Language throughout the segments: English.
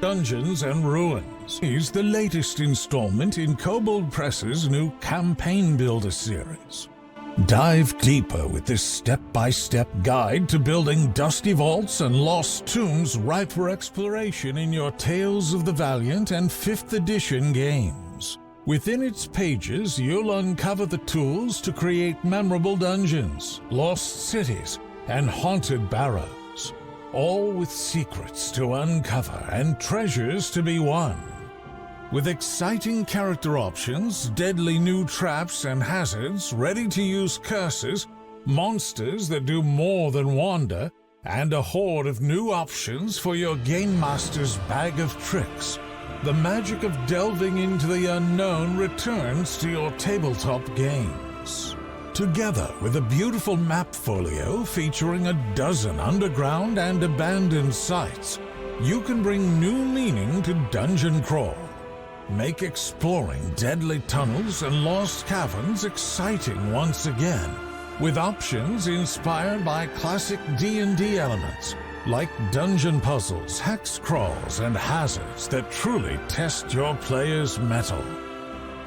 Dungeons and Ruins is the latest installment in Kobold Press's new Campaign Builder series. Dive deeper with this step-by-step guide to building dusty vaults and lost tombs ripe for exploration in your Tales of the Valiant and 5th edition games. Within its pages, you'll uncover the tools to create memorable dungeons, lost cities, and haunted barrows, all with secrets to uncover and treasures to be won. With exciting character options, deadly new traps and hazards, ready-to-use curses, monsters that do more than wander, and a horde of new options for your Game Master's bag of tricks, the magic of delving into the unknown returns to your tabletop games. Together with a beautiful map folio featuring a dozen underground and abandoned sites, you can bring new meaning to dungeon crawl. Make exploring deadly tunnels and lost caverns exciting once again, with options inspired by classic D&D elements, like dungeon puzzles, hex crawls, and hazards that truly test your player's mettle.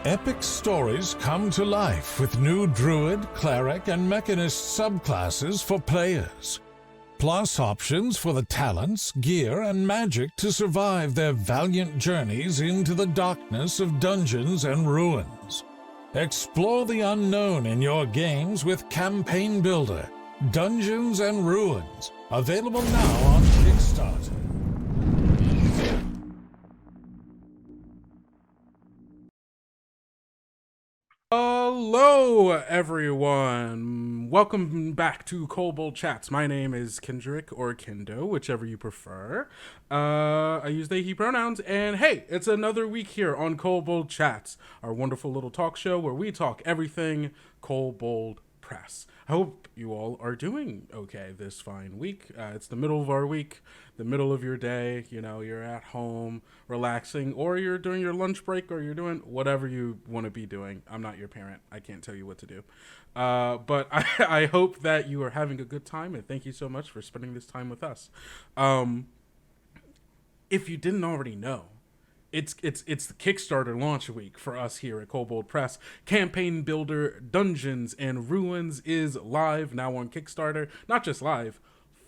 Epic stories come to life with new druid, cleric, and mechanist subclasses for players, plus options for the talents, gear, and magic to survive their valiant journeys into the darkness of Dungeons and Ruins. Explore the unknown in your games with Campaign Builder, Dungeons and Ruins, available now on Kickstarter. Hello, everyone. Welcome back to Kobold Chats. My name is Kendrick or Kendo, whichever you prefer. I use they, he pronouns. And hey, it's another week here on Kobold Chats, our wonderful little talk show where we talk everything Kobold Press. I hope you all are doing okay this fine week. It's the middle of our week, the middle of your day. You know, you're at home relaxing, or you're doing your lunch break, or you're doing whatever you want to be doing. I'm not your parent. I can't tell you what to do. But I hope that you are having a good time, and thank you so much for spending this time with us. If you didn't already know, it's the Kickstarter launch week for us here at Kobold Press. Campaign Builder Dungeons and Ruins is live now on Kickstarter. Not just live,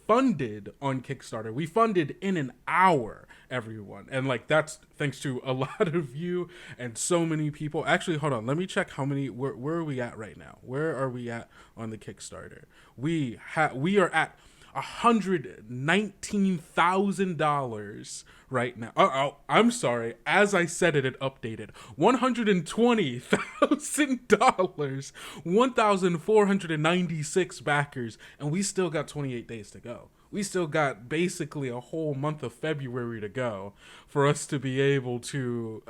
funded on Kickstarter. We funded in an hour, everyone. And like, that's thanks to a lot of you and so many people. Actually, hold on. Let me check how many, where are we at right now? Where are we at on the Kickstarter? We are at $119,000 right now. I'm sorry. As I said it updated. $120,000. 1,496 backers, and we still got 28 days to go. We still got basically a whole month of February to go for us to be able to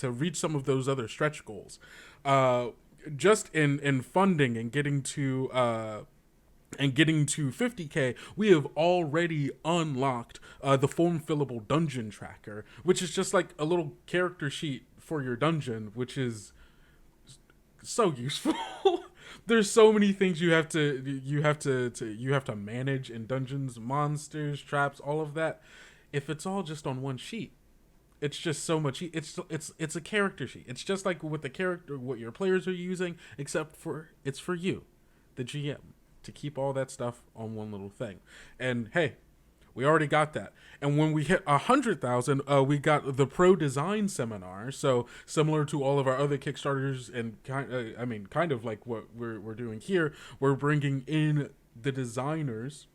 reach some of those other stretch goals. Just in funding and getting to 50K, we have already unlocked the form fillable dungeon tracker, which is just like a little character sheet for your dungeon, which is so useful. There's so many things you have to manage in dungeons, monsters, traps, all of that. If it's all just on one sheet, it's just so much. It's a character sheet. It's just like with the character, what your players are using, except for it's for you, the GM, to keep all that stuff on one little thing. And hey, we already got that. And when we hit 100,000, we got the Pro Design Seminar. So similar to all of our other Kickstarters, and kind of like what we're doing here, we're bringing in the designers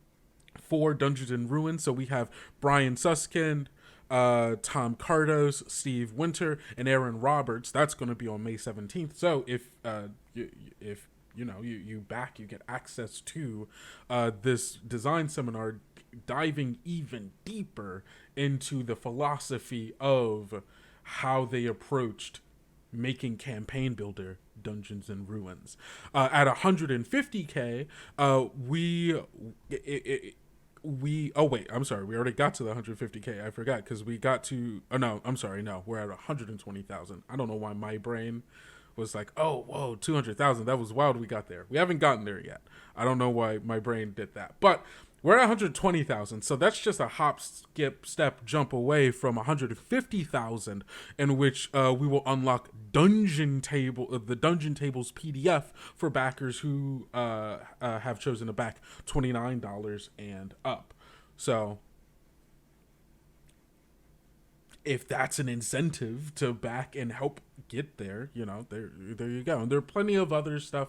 for Dungeons and Ruins. So we have Brian Suskind, Tom Cardos, Steve Winter, and Aaron Roberts. That's going to be on May 17th. So if you back, you get access to this design seminar, diving even deeper into the philosophy of how they approached making Campaign Builder Dungeons and Ruins. At 150K, we already got to the 150K. I forgot, because we got to, we're at 120,000. I don't know why my brain was like, oh, whoa, 200,000. That was wild. We got there. We haven't gotten there yet. I don't know why my brain did that. But We're at 120,000, so that's just a hop, skip, step, jump away from 150,000, in which we will unlock the Dungeon Tables PDF for backers who have chosen to back $29 and up. So if that's an incentive to back and help get there, there you go. And there are plenty of other stuff,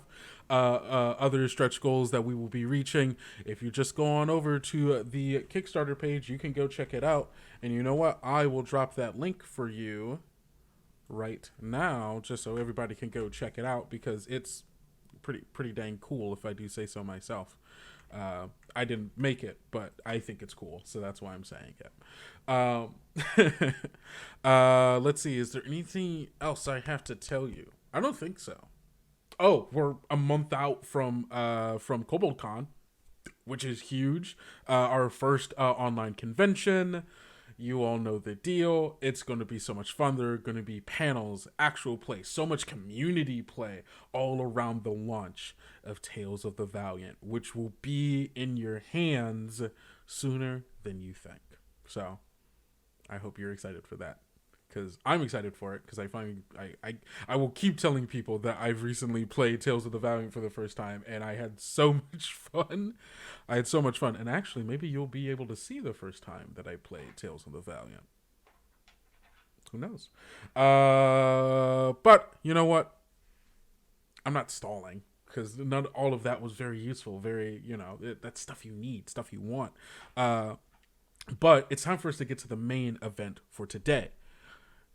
other stretch goals that we will be reaching. If you just go on over to the Kickstarter page, you can go check it out. And you know what? I will drop that link for you right now, just so everybody can go check it out, because it's pretty dang cool, if I do say so myself. I didn't make it, but I think it's cool, so that's why I'm saying it. Let's see. Is there anything else I have to tell you? I don't think so. Oh, we're a month out from KoboldCon, which is huge. Our first online convention. You all know the deal. It's going to be so much fun. There are going to be panels, actual play, so much community play all around the launch of Tales of the Valiant, which will be in your hands sooner than you think. So I hope you're excited for that, because I'm excited for it, because I will keep telling people that I've recently played Tales of the Valiant for the first time, and I had so much fun. And actually, maybe you'll be able to see the first time that I played Tales of the Valiant. Who knows? But you know what? I'm not stalling, because not all of that was very useful. Very, that's stuff you need, stuff you want. But it's time for us to get to the main event for today.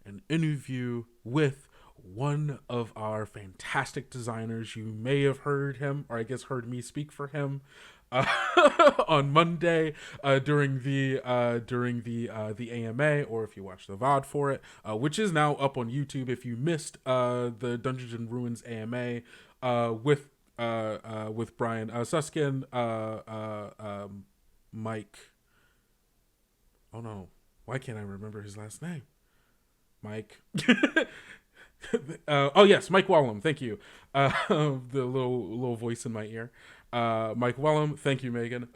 An interview with one of our fantastic designers. You may have heard him, or I guess heard me speak for him on Monday during the AMA, or if you watch the VOD for it, which is now up on YouTube. If you missed the Dungeons and Ruins AMA with Brian Suskin, Mike. Oh no, why can't I remember his last name? Mike. Oh yes, Mike Wallum. Thank you. The little voice in my ear. Mike Wallum. Thank you, Megan.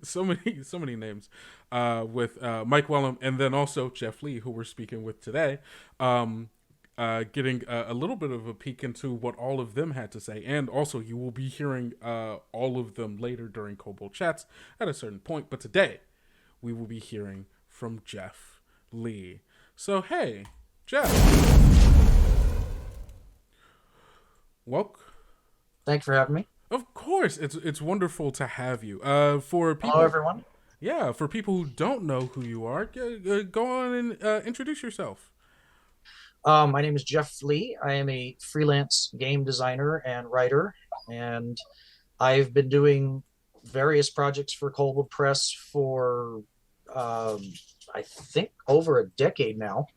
So many names. With Mike Wallum, and then also Jeff Lee, who we're speaking with today. Getting a little bit of a peek into what all of them had to say, and also you will be hearing all of them later during Kobold Chats at a certain point. But today, we will be hearing from Jeff Lee. So, hey, Jeff. Welcome. Thanks for having me. Of course, it's wonderful to have you. For people, hello everyone. Yeah, for people who don't know who you are, go on and introduce yourself. My name is Jeff Lee. I am a freelance game designer and writer, and I've been doing various projects for Kobold Press for I think over a decade now.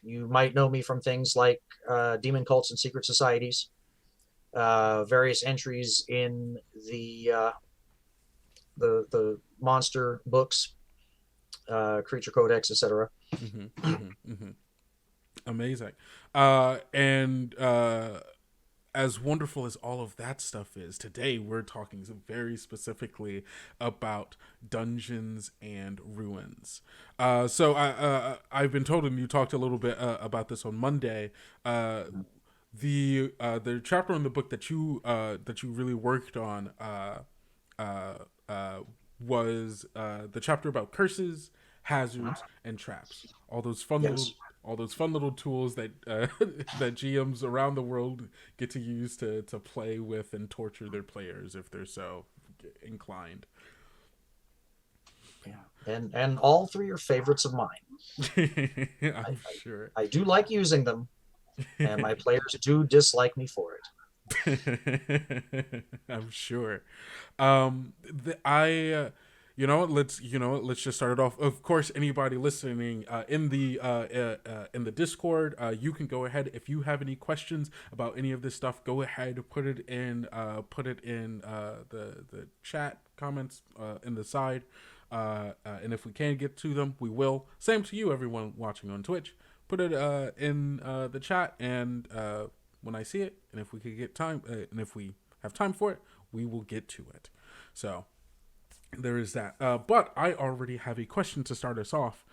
You might know me from things like Demon Cults and Secret Societies, various entries in the monster books, Creature Codex, etc. Amazing. And as wonderful as all of that stuff is, today we're talking very specifically about Dungeons and Ruins. So I've been told, and you talked a little bit about this on Monday. The chapter in the book that you really worked on was the chapter about curses, hazards, and traps. All those fun little tools that that GMs around the world get to use to play with and torture their players if they're so inclined. Yeah, and all three are favorites of mine. I'm sure. I do like using them, and my players do dislike me for it. I'm sure. Let's just start it off. Of course, anybody listening in the Discord, you can go ahead if you have any questions about any of this stuff. Go ahead, put it in the chat comments in the side, and if we can get to them, we will. Same to you, everyone watching on Twitch. Put it in the chat, and when I see it, and if we could get time, and if we have time for it, we will get to it. So there is that. But I already have a question to start us off.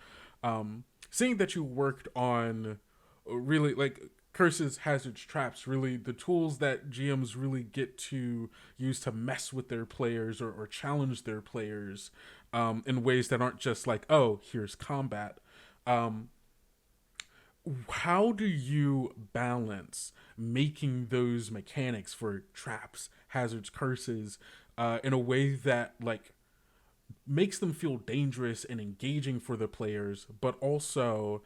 Seeing that you worked on really like curses, hazards, traps, really the tools that GMs really get to use to mess with their players or challenge their players in ways that aren't just like, oh, here's combat. Um, how do you balance making those mechanics for traps, hazards, curses in a way that like makes them feel dangerous and engaging for the players, but also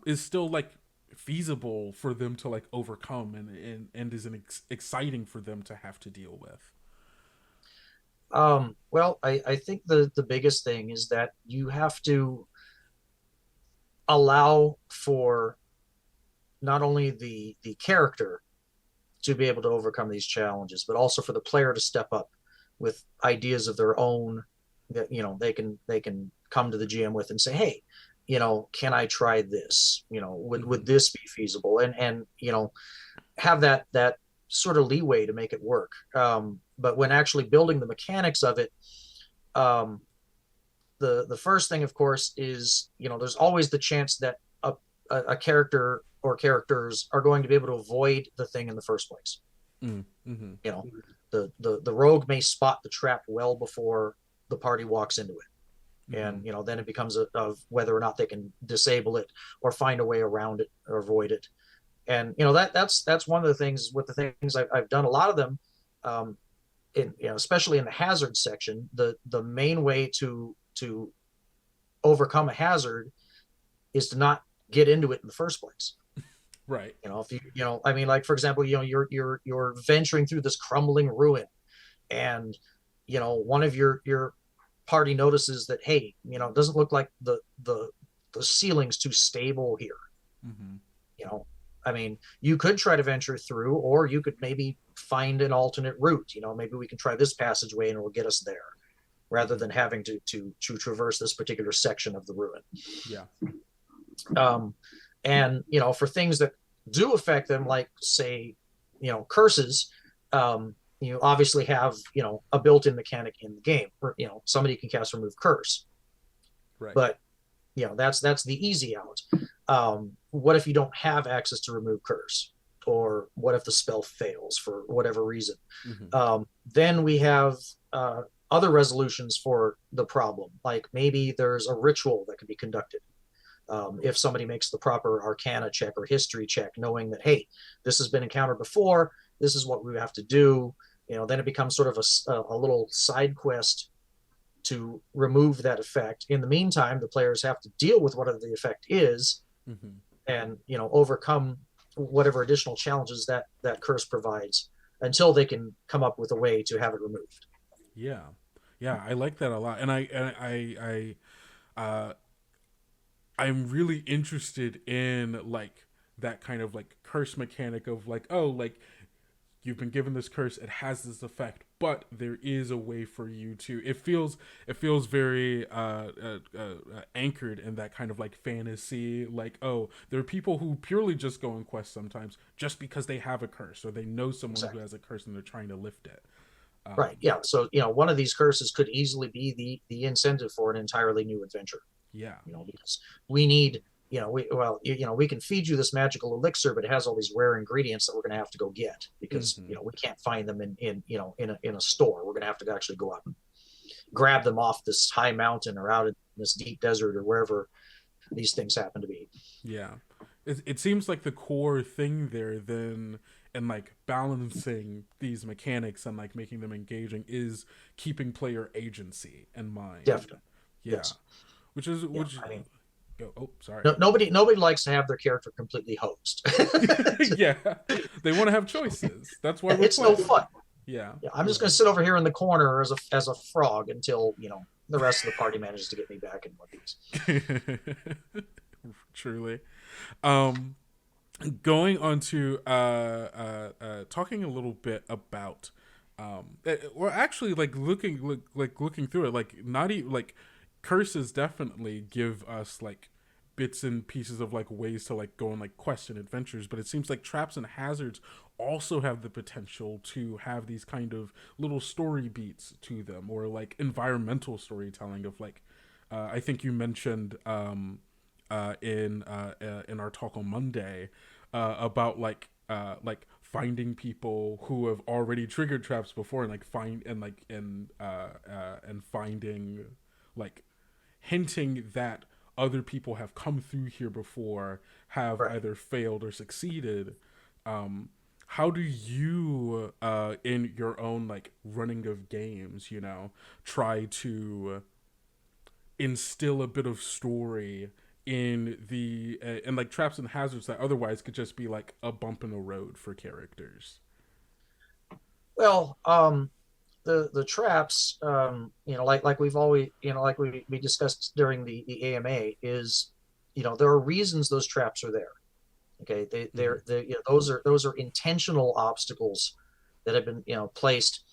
is still like feasible for them to like overcome and is exciting for them to have to deal with? Well, I think the biggest thing is that you have to allow for not only the character to be able to overcome these challenges, but also for the player to step up with ideas of their own that they can come to the GM with and say, hey, can I try this? Would this be feasible? And have that sort of leeway to make it work. But when actually building the mechanics of it, um, the first thing, of course, is there's always the chance that a character or characters are going to be able to avoid the thing in the first place. Mm-hmm. You know, the rogue may spot the trap well before the party walks into it, and then it becomes of whether or not they can disable it or find a way around it or avoid it. And that's one of the things with the things I've done. A lot of them, especially in the hazard section, the main way to overcome a hazard is to not get into it in the first place. Right. If I mean, like, for example, you're venturing through this crumbling ruin, and one of your party notices that, hey, it doesn't look like the ceiling's too stable here. I mean, you could try to venture through, or you could maybe find an alternate route. Maybe we can try this passageway and it will get us there, rather than having to traverse this particular section of the ruin. Yeah. And for things that do affect them, like, say, curses, you obviously have a built-in mechanic in the game where somebody can cast remove curse. Right. But that's the easy out. What if you don't have access to remove curse, or what if the spell fails for whatever reason? Then we have other resolutions for the problem, like maybe there's a ritual that can be conducted. If somebody makes the proper arcana check or history check, knowing that, hey, this has been encountered before, this is what we have to do, then it becomes sort of a little side quest to remove that effect. In the meantime, the players have to deal with whatever the effect is, and overcome whatever additional challenges that curse provides until they can come up with a way to have it removed. Yeah, I like that a lot, and I'm really interested in like that kind of like curse mechanic of like, oh, like you've been given this curse, it has this effect, but there is a way for you to. It feels very anchored in that kind of like fantasy. Like, oh, there are people who purely just go on quests sometimes just because they have a curse or they know someone who has a curse and they're trying to lift it. Right. Yeah. So one of these curses could easily be the incentive for an entirely new adventure. Yeah. Because we need, we can feed you this magical elixir, but it has all these rare ingredients that we're going to have to go get because we can't find them in a store. We're going to have to actually go out and grab them off this high mountain or out in this deep desert or wherever these things happen to be. Yeah. It seems like the core thing there then, and like balancing these mechanics and like making them engaging, is keeping player agency in mind. Definitely. Yeah. Yes. Which I mean, sorry. Nobody likes to have their character completely hosed. Yeah, they want to have choices. That's why it's no fun. Yeah, I'm just going to sit over here in the corner as a frog until the rest of the party manages to get me back in one of these. Truly. Going on to talking a little bit about or actually like looking through it, like not even like curses definitely give us like bits and pieces of like ways to like go on like quests and adventures, but it seems like traps and hazards also have the potential to have these kind of little story beats to them, or like environmental storytelling of like I think you mentioned in our talk on Monday about like finding people who have already triggered traps before, and like and finding like hinting that other people have come through here before, have Right. either failed or succeeded. How do you in your own like running of games, you know, try to instill a bit of story in the and like traps and hazards that otherwise could just be like a bump in the road for characters? Well, the traps, like we've always, like we discussed during the AMA, is, there are reasons those traps are there. Okay, Mm-hmm. those are intentional obstacles that have been, placed,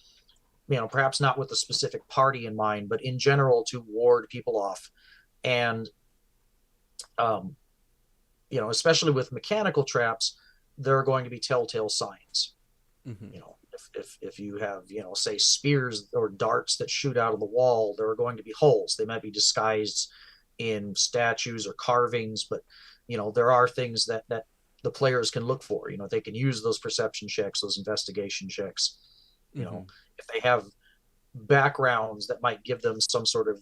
perhaps not with a specific party in mind, but in general to ward people off. And um, especially with mechanical traps, there are going to be telltale signs. Mm-hmm. If you have, say spears or darts that shoot out of the wall, there are going to be holes. They might be disguised in statues or carvings, but there are things that the players can look for. They can use those perception checks, those investigation checks. Mm-hmm. If they have backgrounds that might give them some sort of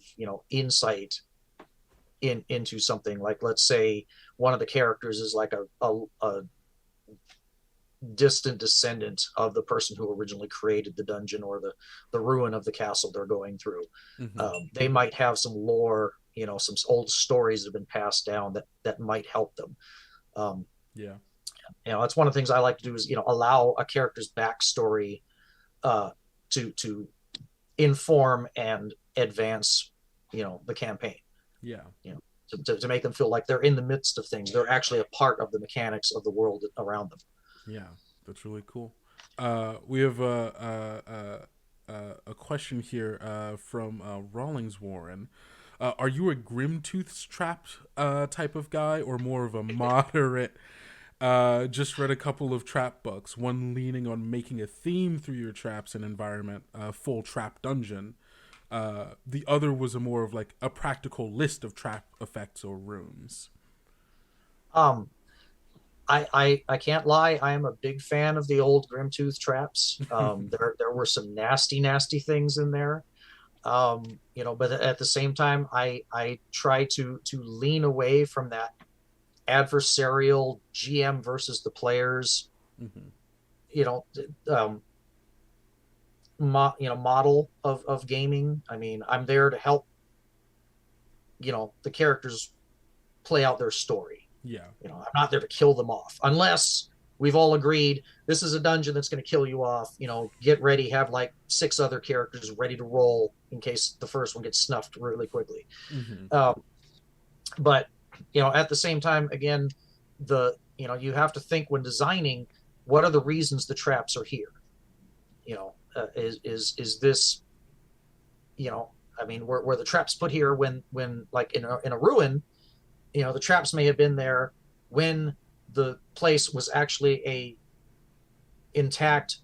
insight into something, like let's say one of the characters is like a distant descendant of the person who originally created the dungeon or the ruin of the castle they're going through. Mm-hmm. They might have some lore, some old stories that have been passed down that might help them. um, Yeah. that's one of the things I like to do is allow a character's backstory uh, to inform and advance the campaign, Yeah. to make them feel like they're in the midst of things. They're actually a part of the mechanics of the world around them. Yeah, that's really cool. We have a question here from Rawlings Warren. Are you a Grimtooth's trapped type of guy, or more of a moderate? Just read a couple of trap books. One leaning on making a theme through your traps and environment, full trap dungeon. The other was a more of like a practical list of trap effects or rooms. um I can't lie. I am a big fan of the old Grimtooth traps. There were some nasty things in there. But at the same time, I try to lean away from that adversarial GM versus the players, Mm-hmm. you know, um, model of gaming. I mean, I'm there to help, the characters play out their story. Yeah. I'm not there to kill them off unless we've all agreed this is a dungeon that's going to kill you off. Get ready, have like 6 other characters ready to roll in case the first one gets snuffed really quickly. Mm-hmm. But at the same time, again, you have to think when designing, what are the reasons the traps are here? Is this, I mean, were the traps put here when like in a ruin? The traps may have been there when the place was actually a intact,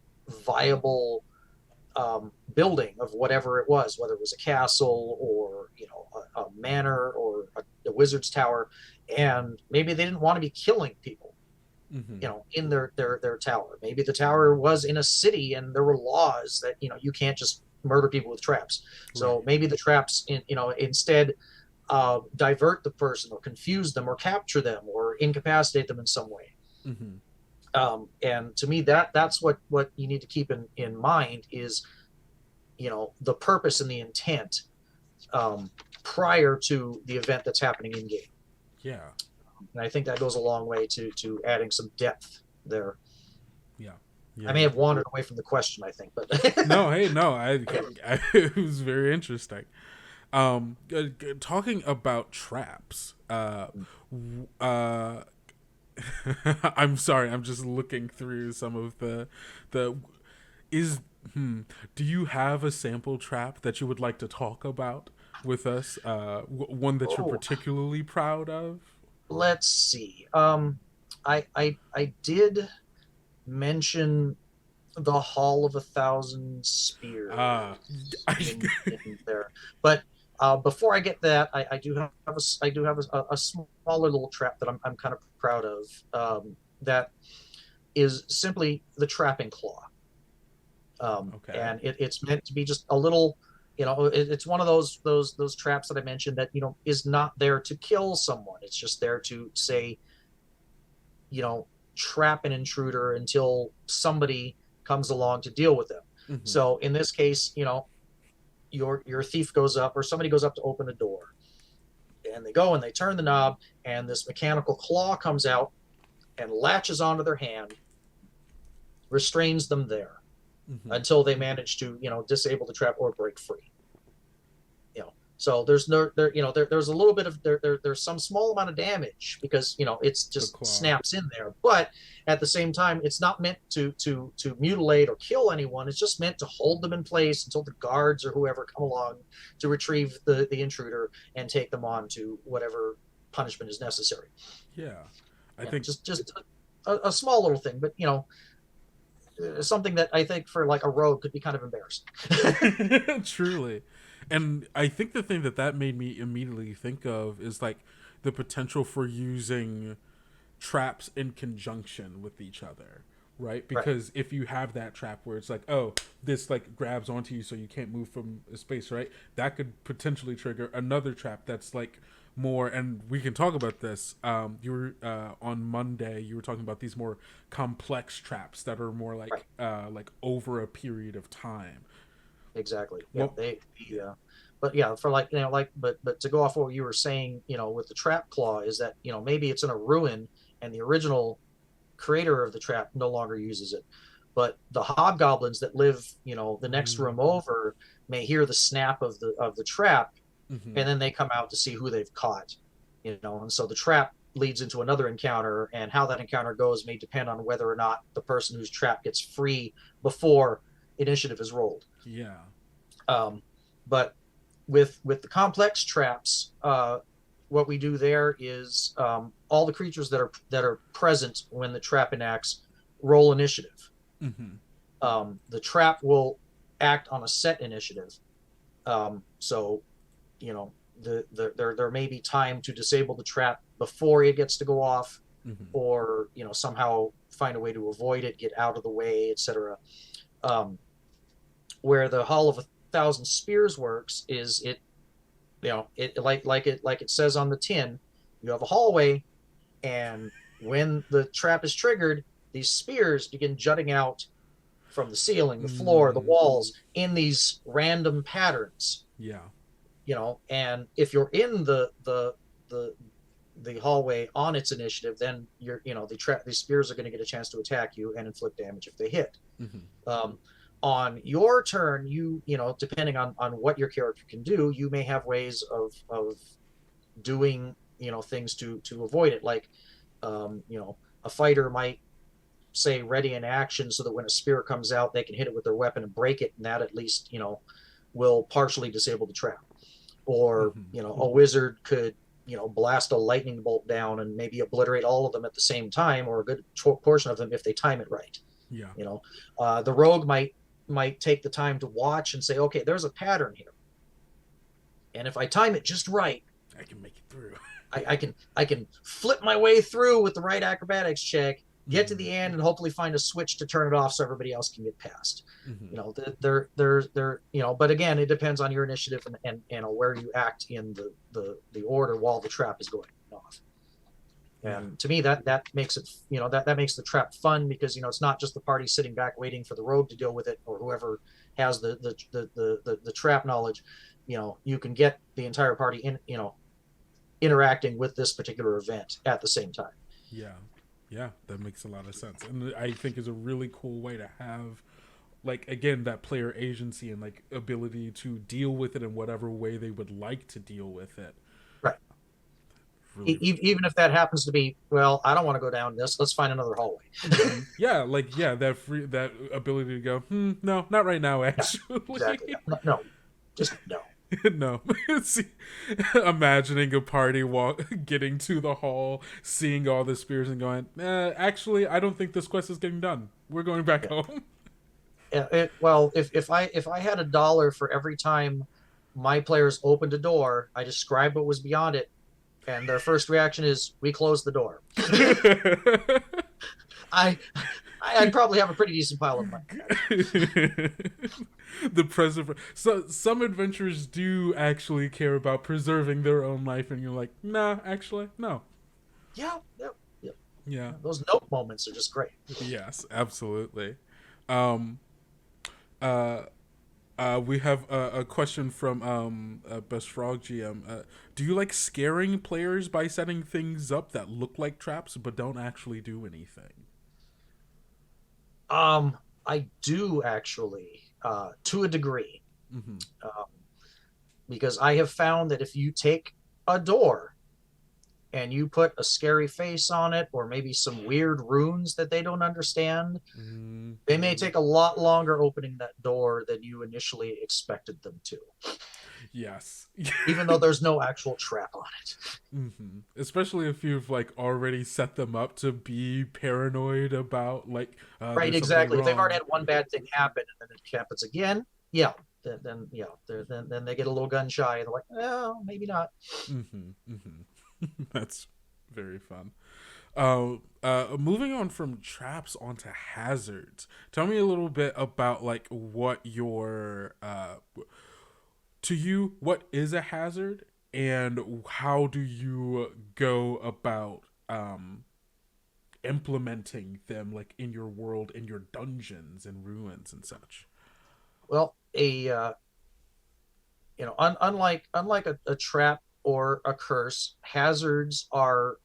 viable building of whatever it was, whether it was a castle or a manor or a wizard's tower, and maybe they didn't want to be killing people, Mm-hmm. in their tower. Maybe the tower was in a city and there were laws that you can't just murder people with traps. So Right. maybe the traps, instead divert the person or confuse them or capture them or incapacitate them in some way. Mm-hmm. And to me, that's what you need to keep in mind is the purpose and the intent prior to the event that's happening in game. Yeah. And I think that goes a long way to adding some depth there. Yeah. I Yeah. may have wandered away from the question, I think, but No, hey, no, it was very interesting. Talking about traps. I'm sorry, I'm just looking through some of the is do you have a sample trap that you would like to talk about with us? One that you're oh, particularly proud of? let's see. I did mention the Hall of 1,000 Spears Uh, I, in there, but before I get that, I do have a smaller little trap that I'm kind of proud of. That is simply the trapping claw. okay. And it's meant to be just a little, it's one of those traps that I mentioned that is not there to kill someone. It's just there to say, you know trap an intruder until somebody comes along to deal with them. Mm-hmm. So in this case, your thief goes up, or somebody goes up to open a door, and they go and they turn the knob, and this mechanical claw comes out and latches onto their hand, restrains them there Mm-hmm. until they manage to disable the trap or break free. So there's no there's a little bit of there's some small amount of damage because it's just snaps in there, but at the same time it's not meant to mutilate or kill anyone. It's just meant to hold them in place until the guards or whoever come along to retrieve the intruder and take them on to whatever punishment is necessary. Yeah, I think just a small little thing, but something that I think for like a rogue could be kind of embarrassing. truly. And I think the thing that made me immediately think of is like the potential for using traps in conjunction with each other, right? Because if you have that trap where it's like, oh, this like grabs onto you so you can't move from a space, right? That could potentially trigger another trap that's like more, and we can talk about this. You were on Monday, you were talking about these more complex traps that are more like over a period of time. Exactly. Well, But yeah, for but to go off what you were saying, with the trap claw is that, maybe it's in a ruin and the original creator of the trap no longer uses it. But the hobgoblins that live, the next room over may hear the snap of the trap, mm-hmm. and then they come out to see who they've caught, and so the trap leads into another encounter, and how that encounter goes may depend on whether or not the person whose trap gets free before initiative is rolled. Yeah. But with the complex traps, what we do there is all the creatures that are present when the trap enacts roll initiative. Mm-hmm. The trap will act on a set initiative. So, there may be time to disable the trap before it gets to go off, mm-hmm. or somehow find a way to avoid it, get out of the way, etc. Where the Hall of 1,000 Spears works is it like it says on the tin, you have a hallway, and when the trap is triggered, these spears begin jutting out from the ceiling, the floor, the walls in these random patterns. Yeah. And if you're in the hallway on its initiative, then these spears are going to get a chance to attack you and inflict damage if they hit. Mm-hmm. On your turn, depending on what your character can do, you may have ways of doing things to avoid it. Like a fighter might say ready in action so that when a spear comes out, they can hit it with their weapon and break it, and that at least will partially disable the trap. Or mm-hmm. A wizard could blast a lightning bolt down and maybe obliterate all of them at the same time, or a good portion of them if they time it right. Yeah. The rogue might take the time to watch and say, okay, there's a pattern here, and if I time it just right, I can make it through. I can flip my way through with the right acrobatics check, get to the end, and hopefully find a switch to turn it off so everybody else can get past. Mm-hmm. But again, it depends on your initiative and where you act in the order while the trap is going off. And to me, that makes it, that makes the trap fun, because it's not just the party sitting back waiting for the rogue to deal with it, or whoever has the trap knowledge. You can get the entire party interacting with this particular event at the same time. Yeah, that makes a lot of sense, and I think is a really cool way to have, like, again, that player agency and like ability to deal with it in whatever way they would like to deal with it. Right. Really, even if that happens to be, well, I don't want to go down this, let's find another hallway. that ability to go, no, not right now, actually. Exactly. No, just no. No. See, imagining a party getting to the hall, seeing all the spears, and going, actually, I don't think this quest is getting done. We're going back Yeah. home. Well, if I had $1 for every time my players opened a door, I described what was beyond it, and their first reaction is, "We closed the door." I I'd probably have a pretty decent pile of money. The preserve. So some adventurers do actually care about preserving their own life, and you're like, nah, actually, no. Yeah, yep, yep. Yeah. Those note moments are just great. Yes, absolutely. Um, uh, we have a question from Best Frog GM. Do you like scaring players by setting things up that look like traps but don't actually do anything? I do actually, to a degree, Mm-hmm. um, because I have found that if you take a door and you put a scary face on it, or maybe some weird runes that they don't understand, they may Mm-hmm. take a lot longer opening that door than you initially expected them to, Yes. even though there's no actual trap on it. Mm-hmm. Especially if you've like already set them up to be paranoid about like Right, there's something exactly. If they've already wrong. had one bad thing happen and then it happens again, yeah, then yeah, then they get a little gun shy and they're like, oh, maybe not. Mm-hmm. Mm-hmm. That's very fun. Moving on from traps onto hazards. Tell me a little bit about like what your to you what is a hazard and how do you go about implementing them like in your world, in your dungeons and ruins and such. Well, unlike a trap or a curse, hazards are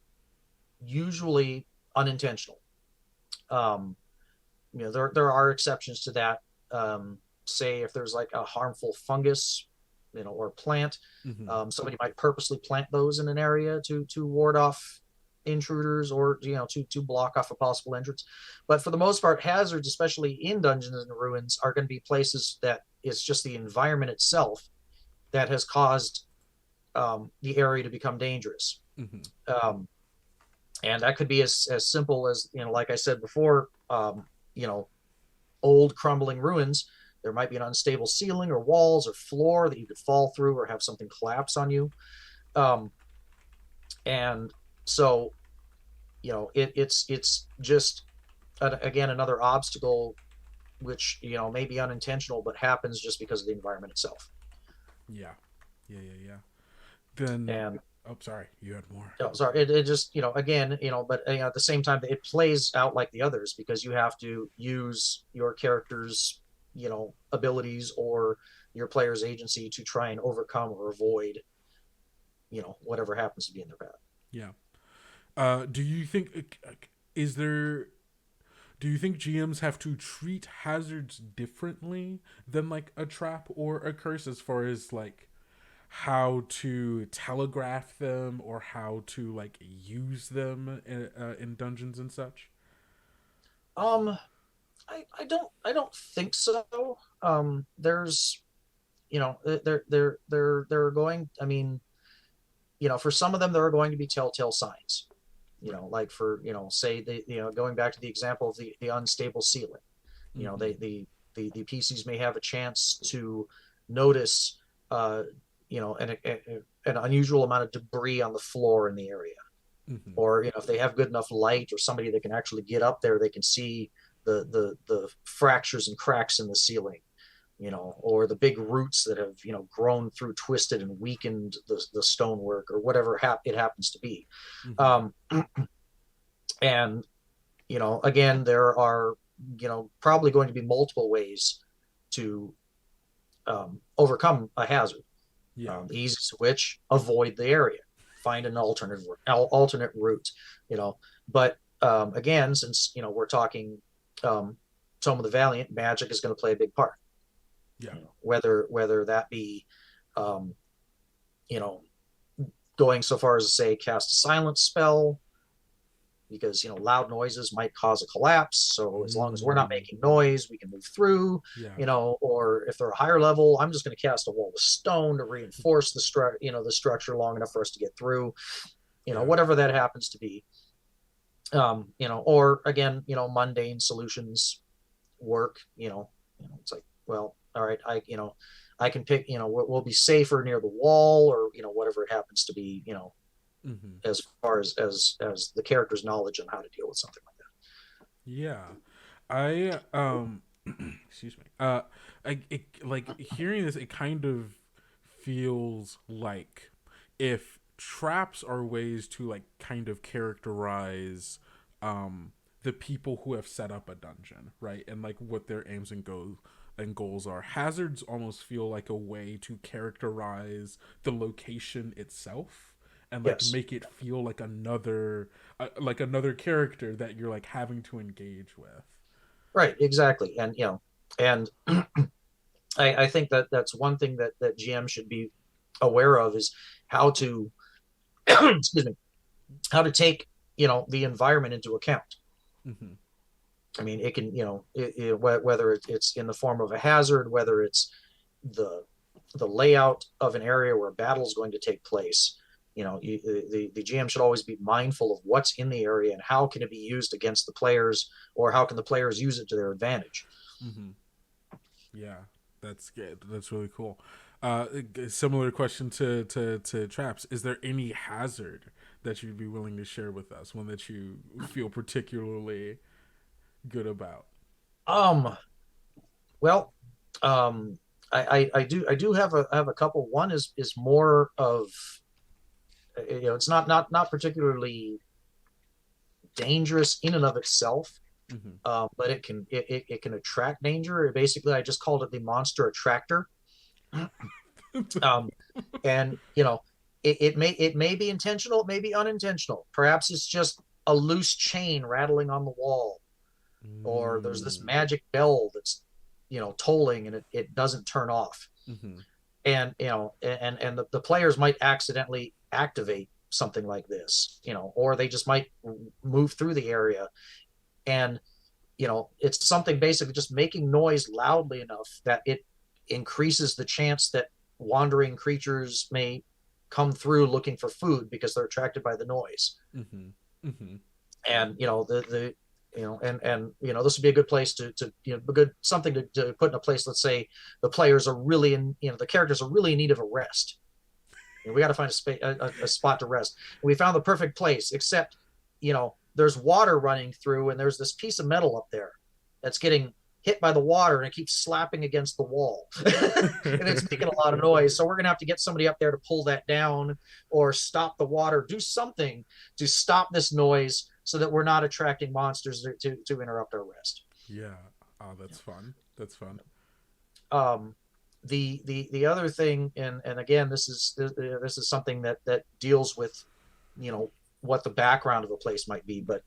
usually unintentional. Um, there are exceptions to that. Say if there's like a harmful fungus, or plant, Mm-hmm. somebody might purposely plant those in an area to ward off intruders, or to block off a possible entrance. But for the most part, hazards, especially in dungeons and ruins, are going to be places that it's just the environment itself that has caused the area to become dangerous. Mm-hmm. Um, and that could be as simple as, like I said before, you know, old crumbling ruins. There might be an unstable ceiling or walls or floor that you could fall through or have something collapse on you. Um, and so, it's just, again, another obstacle, which, may be unintentional, but happens just because of the environment itself. Yeah. Yeah. Then And oh sorry, you had more. sorry, it just, again, but at the same time, it plays out like the others because you have to use your character's, abilities or your player's agency to try and overcome or avoid, whatever happens to be in their path. Yeah. Do you think is there do you think GMs have to treat hazards differently than like a trap or a curse as far as like how to telegraph them or how to like use them in dungeons and such? Um, I don't think so. There's, they're going. I mean, for some of them, there are going to be telltale signs. Right. Like for, say going back to the example of the unstable ceiling. Mm-hmm. The PCs may have a chance to notice, uh, an unusual amount of debris on the floor in the area, Mm-hmm. or if they have good enough light or somebody that can actually get up there, they can see the fractures and cracks in the ceiling, or the big roots that have grown through, twisted and weakened the stonework, or whatever it happens to be. Mm-hmm. um, and again, there are probably going to be multiple ways to overcome a hazard. Yeah. The easiest of which, avoid the area, find an alternate route. But again, since we're talking Tome of the Valiant, magic is going to play a big part. Yeah. Whether that be um, you know going so far as to say cast a silence spell, because loud noises might cause a collapse. So as long as we're not making noise, we can move through. Yeah. Or if they're a higher level, I'm just going to cast a wall of stone to reinforce the structure long enough for us to get through. Yeah. Whatever that happens to be. Or again, mundane solutions work. It's like, well, all right, I can pick. We'll be safer near the wall, or whatever it happens to be. As far as the character's knowledge on how to deal with something like that. Yeah. I excuse me. Like hearing this, it kind of feels like if traps are ways to like kind of characterize the people who have set up a dungeon, right? And like what their aims and goals are. Hazards almost feel like a way to characterize the location itself and like Yes. make it feel like another character that you're like having to engage with. Right. Exactly. And I think that that's one thing that GM should be aware of is how to excuse me, how to take the environment into account. Mm-hmm. I mean, it can whether it's in the form of a hazard, whether it's the layout of an area where a battle is going to take place. The GM should always be mindful of what's in the area and how can it be used against the players, or how can the players use it to their advantage. Mm-hmm. Yeah, that's good. That's really cool. Similar question to traps. Is there any hazard that you'd be willing to share with us? One that you feel particularly good about? Um, well, I do have a couple. One is more of it's not particularly dangerous in and of itself, Mm-hmm. but it can attract danger. Basically, I just called it the monster attractor. um, and it may be intentional, it may be unintentional. Perhaps it's just a loose chain rattling on the wall, or there's this Mm. magic bell that's tolling and it doesn't turn off. Mm-hmm. And the players might accidentally activate something like this, or they just might move through the area. And it's something basically just making noise loudly enough that it increases the chance that wandering creatures may come through looking for food because they're attracted by the noise. Mm-hmm. Mm-hmm. And this would be a good place to a good something to put in a place. Let's say the players are really the characters are really in need of a rest, and we got to find a spot to rest. And we found the perfect place, except there's water running through, and there's this piece of metal up there that's getting hit by the water, and it keeps slapping against the wall and it's making a lot of noise. So we're gonna have to get somebody up there to pull that down, or stop the water, do something to stop this noise so that we're not attracting monsters to interrupt our rest. Yeah. Oh, that's fun. That's fun. The other thing, and again, this is something that deals with what the background of a place might be, but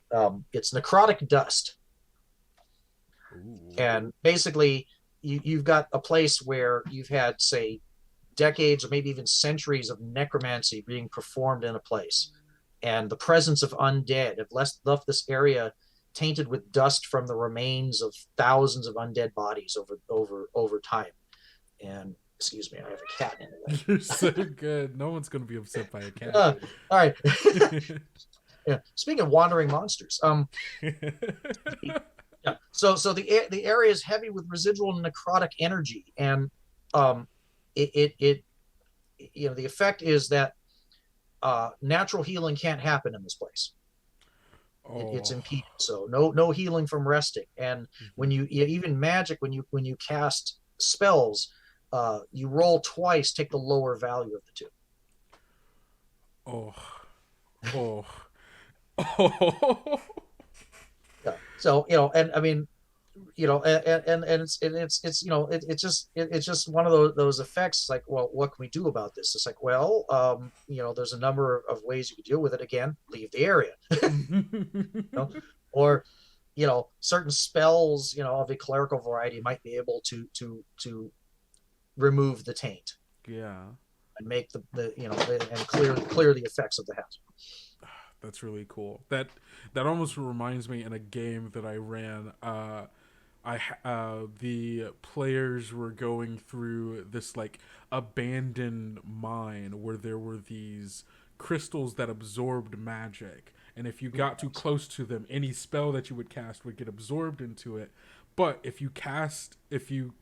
it's necrotic dust. Ooh. And basically, you've got a place where you've had, say, decades or maybe even centuries of necromancy being performed in a place, and the presence of undead have left this area tainted with dust from the remains of thousands of undead bodies over time. And excuse me, I have a cat in the way. You're so good. No one's gonna be upset by a cat. All right. Yeah. Speaking of wandering monsters, yeah. So the area is heavy with residual necrotic energy, and it the effect is that natural healing can't happen in this place. It's Oh. impeded, so no healing from resting. And when you even magic, when you cast spells, you roll twice, take the lower value of the two. Oh. Oh. Oh. Yeah. So and I mean, and it's just one of those effects. Like, well, what can we do about this? It's like, well, there's a number of ways you could deal with it. Again, leave the area. Or certain spells of a clerical variety might be able to remove the taint Yeah. and make the and clear the effects of the hazard. That's really cool. That almost reminds me in a game that I ran. The players were going through this like abandoned mine where there were these crystals that absorbed magic, and if you got too close to them, any spell that you would cast would get absorbed into it. But if you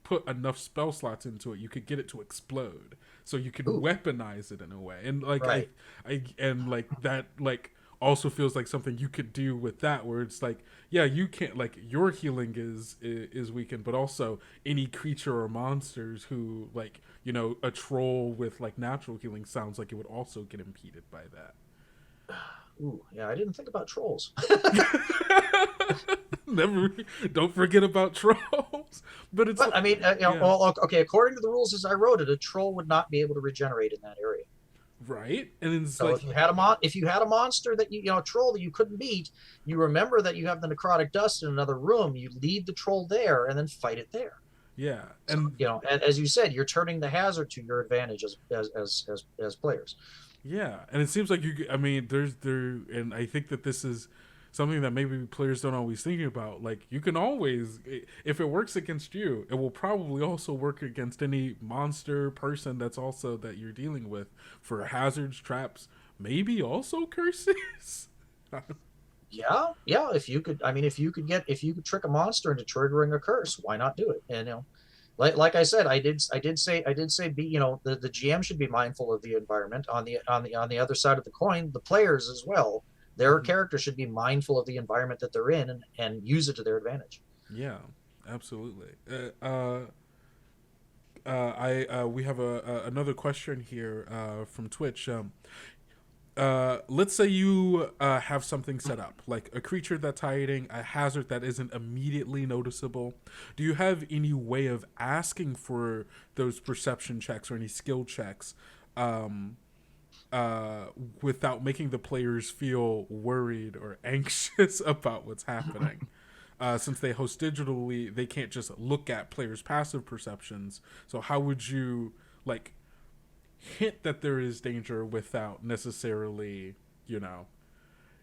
put enough spell slots into it, you could get it to explode. So you could Ooh. weaponize it in a way, and like Right. I and like that like also feels like something you could do with that, where it's like, yeah, you can't, like, your healing is weakened, but also any creature or monsters who, like, a troll with like natural healing sounds like it would also get impeded by that. Ooh, yeah, I didn't think about trolls. Never, don't forget about trolls. But it's But I mean, yeah, well, okay, according to the rules as I wrote it, a troll would not be able to regenerate in that area. right, and it's So like, if you had a monster that a troll that you couldn't beat, you remember that you have the necrotic dust in another room. You leave the troll there and then fight it there. yeah, So and as you said, you're turning the hazard to your advantage as players. yeah, and it seems like I mean, and I think that this is something that maybe players don't always think about. Like, you can always, if it works against you, it will probably also work against any monster person that's also that you're dealing with for hazards, traps, maybe also curses. Yeah, yeah. If you could, I mean, if you could trick a monster into triggering a curse, why not do it? And like I said, I did say, the GM should be mindful of the environment. On the other side of the coin, the players as well. Their Mhm. character should be mindful of the environment that they're in and use it to their advantage. Yeah, absolutely. I We have another question here from Twitch. Let's say you have something set up, like a creature that's hiding, a hazard that isn't immediately noticeable. Do you have any way of asking for those perception checks or any skill checks um, without making the players feel worried or anxious about what's happening? Since they host digitally, they can't just look at players' passive perceptions. So how would you, like, hint that there is danger without necessarily,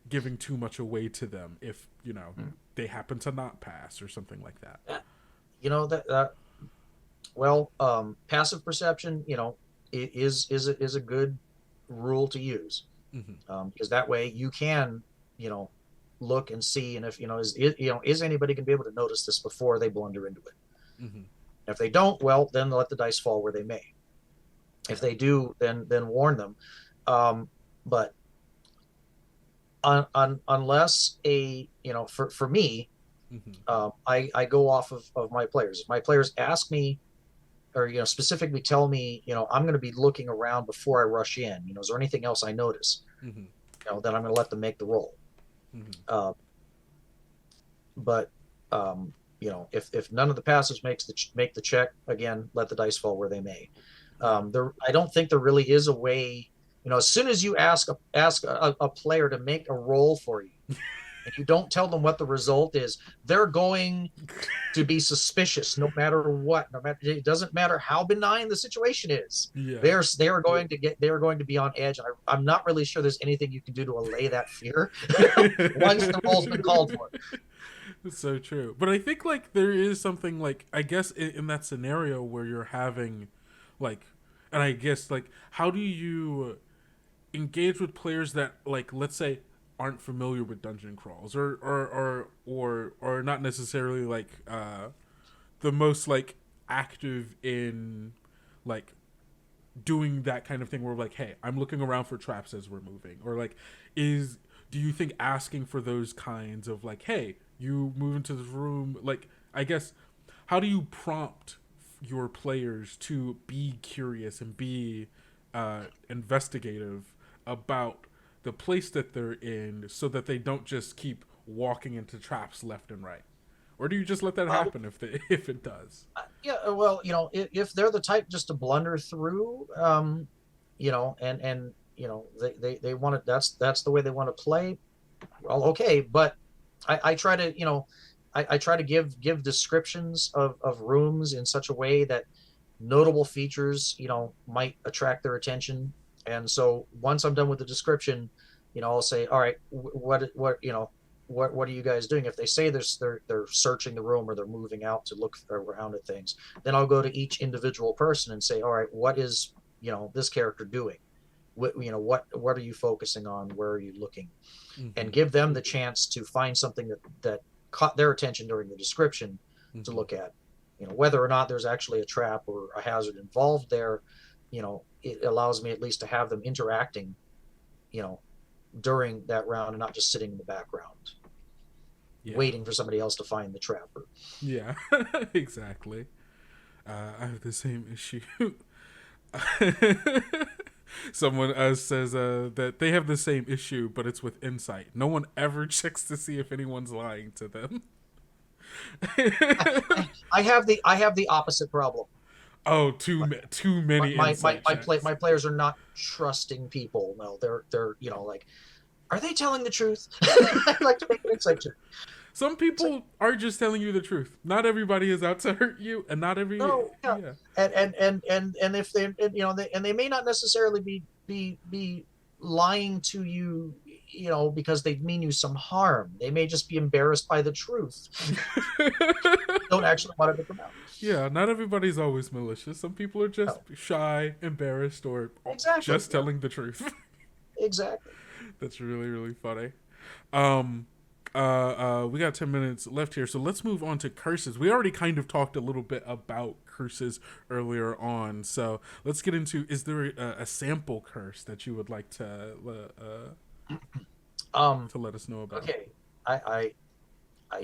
giving too much away to them if, they happen to not pass or something like that? You know that well, passive perception, is a good rule to use, Hmm. because that way you can, you know, look and see, and if is anybody going to be able to notice this before they blunder into it? Hmm. If they don't, well, then let the dice fall where they may. If Yeah. they do, then warn them. But unless for me, Hmm. I go off of my players. If my players ask me, or specifically tell me, I'm going to be looking around before I rush in. Is there anything else I notice? Hmm. Then I'm going to let them make the roll. Hmm. Uh, but if none of the passes make the check, again, let the dice fall where they may. Yeah. I don't think there really is a way. As soon as you ask a player to make a roll for you, and you don't tell them what the result is, they're going to be suspicious no matter what. No matter, it doesn't matter how benign the situation is. Yeah. They are going to be on edge. And I'm not really sure there's anything you can do to allay that fear once the roll's been called for. It's so true. But I think, like, there is something, like, I guess in that scenario where you're having, like, and I guess, like, how do you engage with players that, like, let's say, aren't familiar with dungeon crawls, or not necessarily, like, the most, like, active in, like, doing that kind of thing where, like, hey, I'm looking around for traps as we're moving, or, like, is do you think asking for those kinds of, like, hey, you move into this room, like, I guess, how do you prompt your players to be curious and be investigative about the place that they're in, so that they don't just keep walking into traps left and right? Or do you just let that happen if it does? Yeah, well, if they're the type just to blunder through, and they want to, that's the way they want to play. Well, okay, but I try to, I try to give descriptions of rooms in such a way that notable features, might attract their attention. And so once I'm done with the description, I'll say, all right, what are you guys doing? If they say they're searching the room or they're moving out to look around at things, then I'll go to each individual person and say, all right, what is this character doing? What are you focusing on? Where are you looking? And give them the chance to find something that caught their attention during the description to look at. Whether or not there's actually a trap or a hazard involved there, it allows me at least to have them interacting, during that round and not just sitting in the background, waiting for somebody else to find the trapper. Yeah, exactly. I have the same issue. Someone says that they have the same issue, but it's with insight. No one ever checks to see if anyone's lying to them. I have the opposite problem. Oh, too many. My players are not trusting people. No, they're like, are they telling the truth? I like to make an insight check. Some people are just telling you the truth. Not everybody is out to hurt you, and not every. No, yeah. And if they they may not necessarily be lying to you, because they mean you some harm. They may just be embarrassed by the truth. Don't actually want it to come out. Yeah, not everybody's always malicious. Some people are just shy, embarrassed, or just telling the truth. Exactly. That's really, really funny. We got 10 minutes left here, so let's move on to curses. We already kind of talked a little bit about curses earlier on, so let's get into, is there a sample curse that you would like to let us know about? Okay, I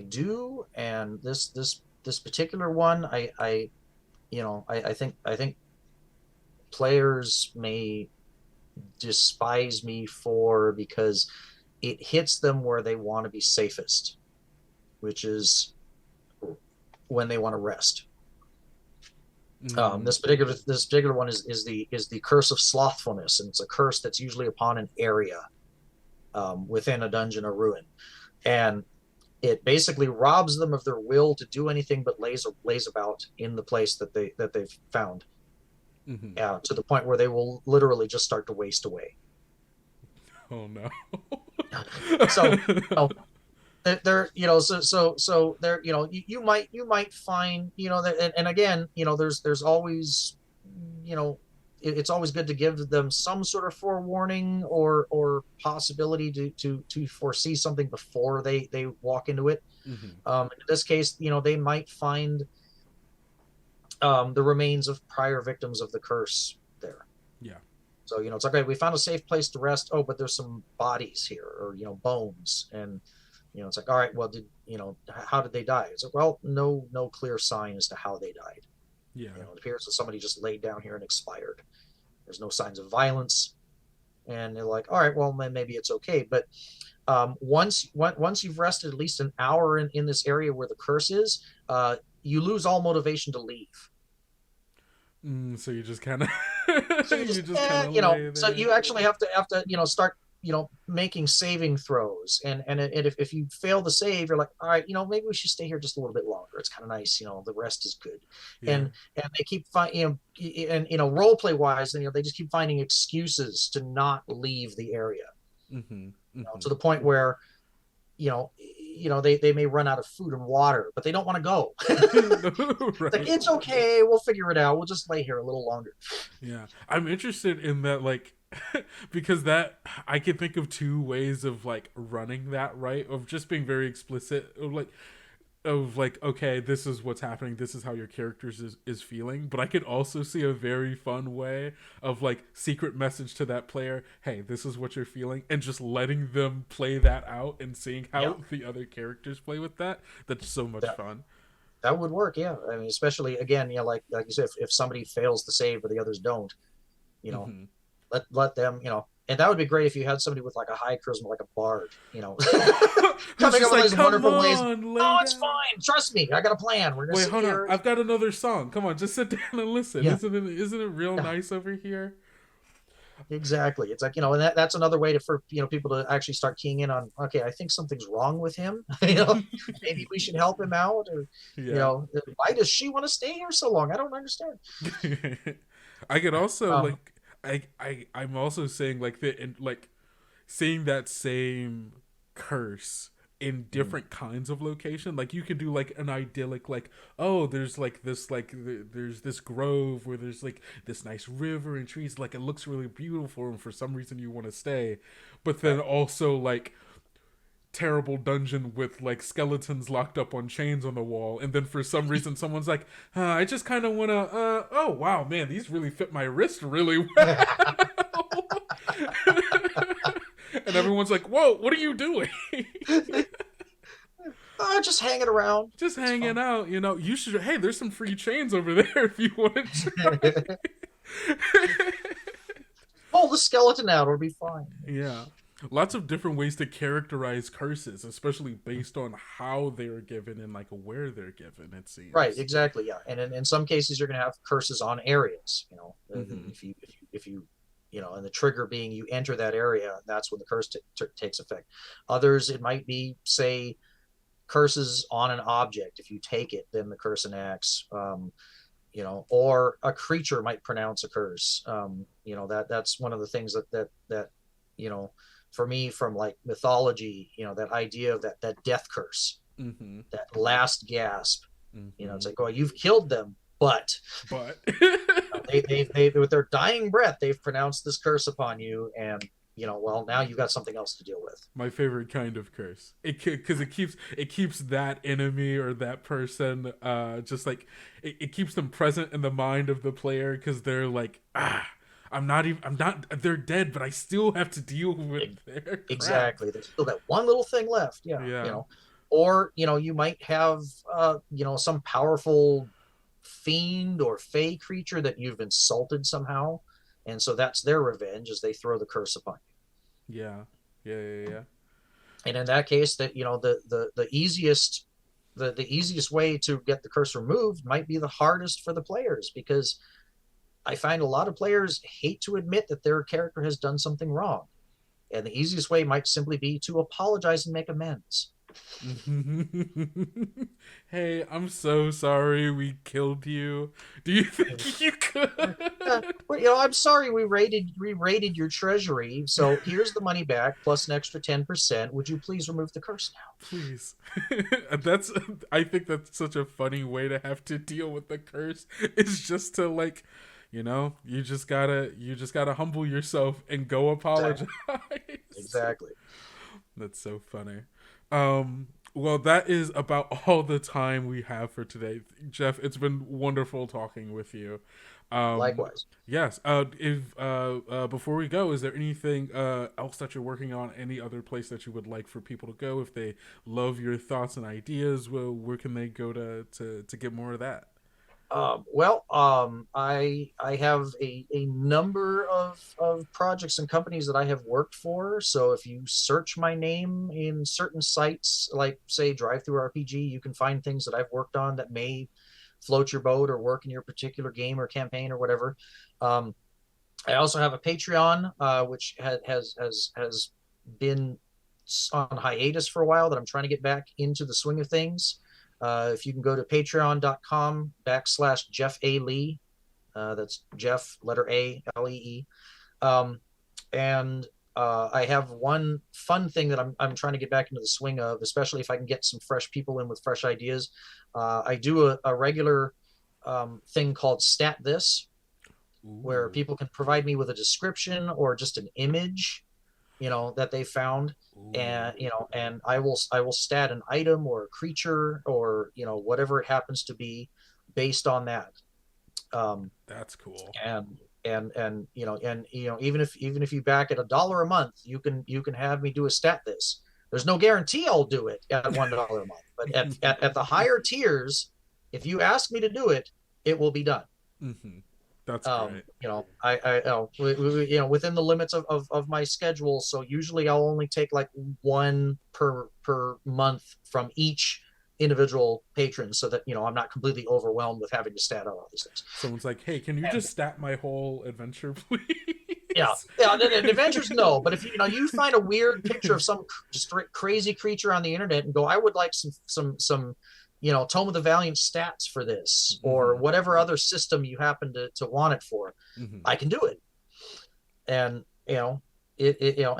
do, and this particular one, I think players may despise me for, because it hits them where they want to be safest, which is when they want to rest. This particular one is the curse of slothfulness, and it's a curse that's usually upon an area within a dungeon or ruin, and it basically robs them of their will to do anything but lays about in the place that they've found, to the point where they will literally just start to waste away. Oh no! So there, so there, you might find, that, and again, there's always, it's always good to give them some sort of forewarning or possibility to foresee something before they walk into it. In this case, they might find the remains of prior victims of the curse there. Yeah. So, it's like, okay, we found a safe place to rest. Oh, but there's some bodies here, or, bones. And, it's like, all right, well, how did they die? It's like, well, no clear sign as to how they died. Yeah. It appears that somebody just laid down here and expired. There's no signs of violence. And they're like, all right, well, then maybe it's okay. But once you've rested at least an hour in this area where the curse is, you lose all motivation to leave. So you just kind of, so you actually have to start making saving throws, and if you fail the save, you're like, all right, maybe we should stay here just a little bit longer. It's kind of nice, the rest is good. And they keep finding, and role play wise, they just keep finding excuses to not leave the area, to the point where they may run out of food and water, but they don't want to go. Right. Like, it's okay, we'll figure it out, we'll just lay here a little longer. Yeah, I'm interested in that, like, because that, I can think of two ways of like running that, right, of just being very explicit of like, okay, this is what's happening, this is how your characters is feeling. But I could also see a very fun way of like secret message to that player, hey, this is what you're feeling, and just letting them play that out and seeing how the other characters play with that. That's so much fun. That would work, yeah. I mean, especially again, like you said, if somebody fails to save but the others don't, let them, and that would be great if you had somebody with like a high charisma, like a bard, coming up with these wonderful ways. Oh, it's fine. Trust me, I got a plan. We're gonna wait, hold on. I've got another song. Come on, just sit down and listen. Yeah. Isn't it real nice over here? Exactly. It's like, and that's another way for people to actually start keying in on, okay, I think something's wrong with him. Maybe we should help him out, or why does she want to stay here so long? I don't understand. I could also I'm also saying like seeing that same curse in different kinds of location. Like you could do like an idyllic, like, oh, there's like this, like there's this grove where there's like this nice river and trees, like it looks really beautiful, and for some reason you want to stay. But then also like terrible dungeon with like skeletons locked up on chains on the wall, and then for some reason someone's like, I just kind of want to oh wow, man, these really fit my wrist really well. And everyone's like, whoa, what are you doing? Just hanging around. Just hanging out, you know. You should, hey, there's some free chains over there if you want to try. Pull the skeleton out, it'll be fine. Yeah. Lots of different ways to characterize curses, especially based on how they're given and like where they're given, it seems. Right, exactly, yeah. And in some cases you're going to have curses on areas, you know. If you you know, and the trigger being you enter that area, that's when the curse takes effect. Others, it might be, say, curses on an object. If you take it, then the curse enacts. You know, or a creature might pronounce a curse. You know, that's one of the things that you know, for me, from like mythology, you know, that idea of that death curse, that last gasp. You know, it's like, oh, you've killed them, but they with their dying breath, they've pronounced this curse upon you, and you know, well, now you've got something else to deal with. My favorite kind of curse, because it keeps that enemy or that person, just like it keeps them present in the mind of the player, because they're like, they're dead, but I still have to deal with their crap. Exactly. There's still that one little thing left. Yeah. You know, or you know, you might have you know, some powerful fiend or fey creature that you've insulted somehow, and so that's their revenge, as they throw the curse upon you. Yeah. And in that case, that, you know, the easiest way to get the curse removed might be the hardest for the players, because I find a lot of players hate to admit that their character has done something wrong, and the easiest way might simply be to apologize and make amends. Hey, I'm so sorry we killed you. Do you think you could? Well, you know, I'm sorry we raided your treasury, so here's the money back plus an extra 10%. Would you please remove the curse now? Please. I think that's such a funny way to have to deal with the curse. It's just to, like, you know, you just gotta humble yourself and go apologize. Exactly. That's so funny. Well, that is about all the time we have for today. Jeff, it's been wonderful talking with you. Likewise. Yes. If before we go, is there anything else that you're working on? Any other place that you would like for people to go if they love your thoughts and ideas? Well, where can they go to get more of that? I have a number of projects and companies that I have worked for. So if you search my name in certain sites, like say DriveThruRPG, you can find things that I've worked on that may float your boat or work in your particular game or campaign or whatever. I also have a Patreon, which has been on hiatus for a while, that I'm trying to get back into the swing of things. If you can go to patreon.com/Jeff A. Lee, that's Jeff, letter A, Lee. And I have one fun thing that I'm trying to get back into the swing of, especially if I can get some fresh people in with fresh ideas. I do a regular thing called Stat This, where people can provide me with a description or just an image, you know, that they found. And you know, and I will stat an item or a creature or, you know, whatever it happens to be based on that. That's cool. And you know, even if you back at $1 a month, you can have me do a Stat This. There's no guarantee I'll do it at $1 a month, but at the higher tiers, if you ask me to do it, it will be done. That's great. You know, you know, within the limits of my schedule. So usually I'll only take like one per month from each individual patron, so that, you know, I'm not completely overwhelmed with having to stat out all these things. Someone's like, hey, can you just stat my whole adventure, please? Yeah. The adventures, no. But if you find a weird picture of some crazy creature on the internet and go, I would like some you know, Tome of the Valiant stats for this, or whatever other system you happen to want it for, I can do it. And, you know, you know,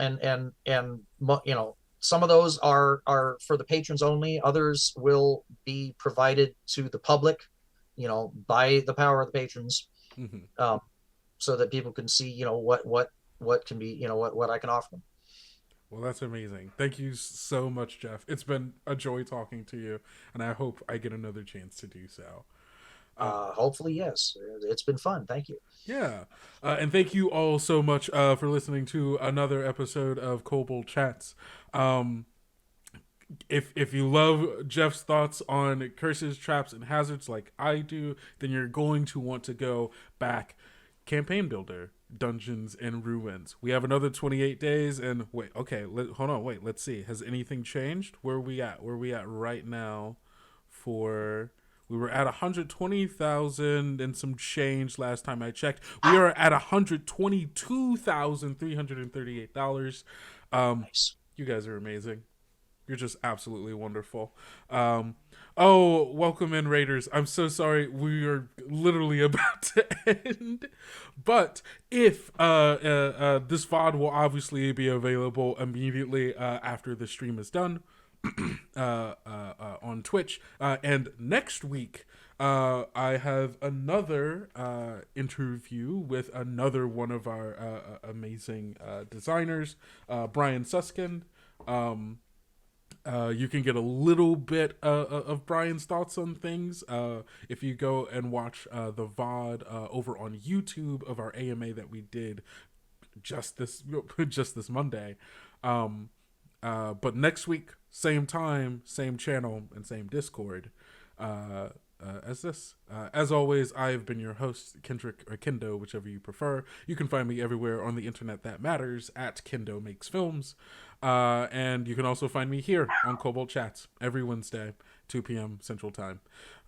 you know, some of those are for the patrons only. Others will be provided to the public, you know, by the power of the patrons, Hmm. um, so that people can see, you know, what can be, you know, what I can offer them. Well, that's amazing. Thank you so much, Jeff. It's been a joy talking to you, and I hope I get another chance to do so. Hopefully, yes. It's been fun. Thank you. Yeah. And thank you all so much for listening to another episode of Kobold Chats. Um, if you love Jeff's thoughts on curses, traps, and hazards like I do, then you're going to want to go back. Campaign Builder, Dungeons and Ruins. We have another 28 days, and wait, okay, hold on, wait, let's see. Has anything changed? Where are we at? Where are we at right now? For we were at 120,000 and some change last time I checked. We are at $122,338. Nice. You guys are amazing. You're just absolutely wonderful. Oh, welcome in, Raiders. I'm so sorry. We are literally about to end. But if this VOD will obviously be available immediately after the stream is done on Twitch. And next week, I have another interview with another one of our amazing designers, Brian Suskind. You can get a little bit of Brian's thoughts on things if you go and watch the VOD over on YouTube of our AMA that we did just this just this Monday. But next week, same time, same channel, and same Discord. As this. As always, I have been your host, Kendrick or Kendo, whichever you prefer. You can find me everywhere on the internet that matters at Kendo Makes Films. And you can also find me here on Kobold Chats every Wednesday, 2 p.m. Central Time.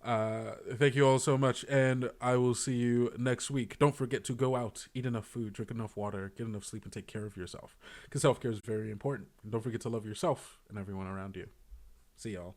Thank you all so much, and I will see you next week. Don't forget to go out, eat enough food, drink enough water, get enough sleep, and take care of yourself. Because self-care is very important. And don't forget to love yourself and everyone around you. See y'all.